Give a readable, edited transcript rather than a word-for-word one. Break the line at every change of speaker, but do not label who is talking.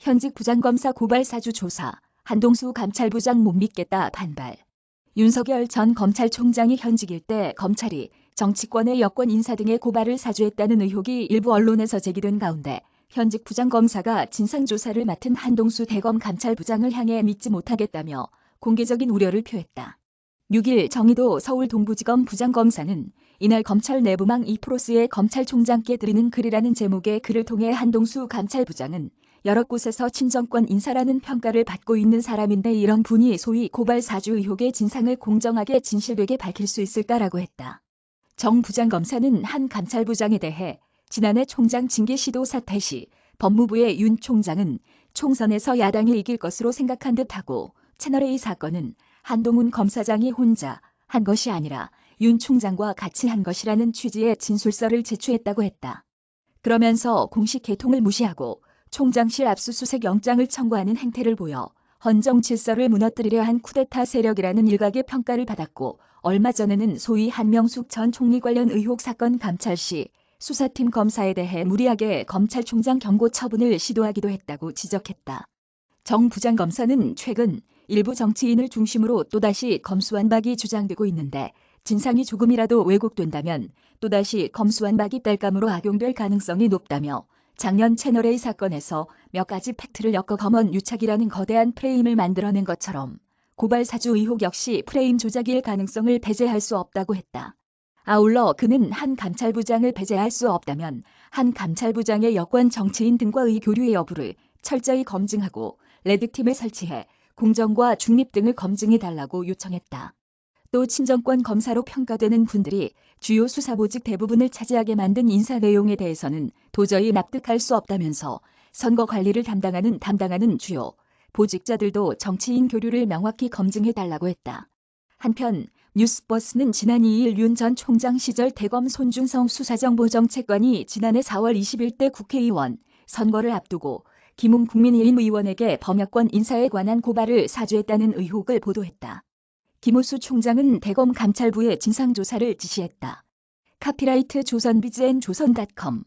현직 부장검사 고발 사주 조사, 한동수 감찰부장 못 믿겠다 반발. 윤석열 전 검찰총장이 현직일 때 검찰이 정치권의 여권 인사 등의 고발을 사주했다는 의혹이 일부 언론에서 제기된 가운데 현직 부장검사가 진상조사를 맡은 한동수 대검 감찰부장을 향해 믿지 못하겠다며 공개적인 우려를 표했다. 6일 정의도 서울 동부지검 부장검사는 이날 검찰 내부망 이프로스의 검찰총장께 드리는 글이라는 제목의 글을 통해 한동수 감찰부장은 여러 곳에서 친정권 인사라는 평가를 받고 있는 사람인데 이런 분이 소위 고발 사주 의혹의 진상을 공정하게 진실되게 밝힐 수 있을까라고 했다. 정 부장검사는 한 감찰부장에 대해 지난해 총장 징계 시도 사태 시 법무부의 윤 총장은 총선에서 야당이 이길 것으로 생각한 듯하고 채널A 사건은 한동훈 검사장이 혼자 한 것이 아니라 윤 총장과 같이 한 것이라는 취지의 진술서를 제출했다고 했다. 그러면서 공식 개통을 무시하고 총장실 압수수색 영장을 청구하는 행태를 보여 헌정 질서를 무너뜨리려 한 쿠데타 세력이라는 일각의 평가를 받았고 얼마 전에는 소위 한명숙 전 총리 관련 의혹 사건 감찰 시 수사팀 검사에 대해 무리하게 검찰총장 경고 처분을 시도하기도 했다고 지적했다. 정 부장검사는 최근 일부 정치인을 중심으로 또다시 검수완박이 주장되고 있는데 진상이 조금이라도 왜곡된다면 또다시 검수완박이 땔감으로 악용될 가능성이 높다며 작년 채널A 사건에서 몇 가지 팩트를 엮어 검언 유착이라는 거대한 프레임을 만들어낸 것처럼 고발 사주 의혹 역시 프레임 조작일 가능성을 배제할 수 없다고 했다. 아울러 그는 한 감찰부장을 배제할 수 없다면 한 감찰부장의 여권 정치인 등과의 교류의 여부를 철저히 검증하고 레드팀을 설치해 공정과 중립 등을 검증해달라고 요청했다. 또 친정권 검사로 평가되는 분들이 주요 수사보직 대부분을 차지하게 만든 인사 내용에 대해서는 도저히 납득할 수 없다면서 선거 관리를 담당하는 주요 보직자들도 정치인 교류를 명확히 검증해달라고 했다. 한편 뉴스버스는 지난 2일 윤 전 총장 시절 대검 손준성 수사정보정책관이 지난해 4월 20일 국회의원 선거를 앞두고 김웅 국민의힘의원에게 범여권 인사에 관한 고발을 사주했다는 의혹을 보도했다. 김우수 총장은 대검 감찰부에 진상조사를 지시했다. 카피라이트 조선비즈앤 조선닷컴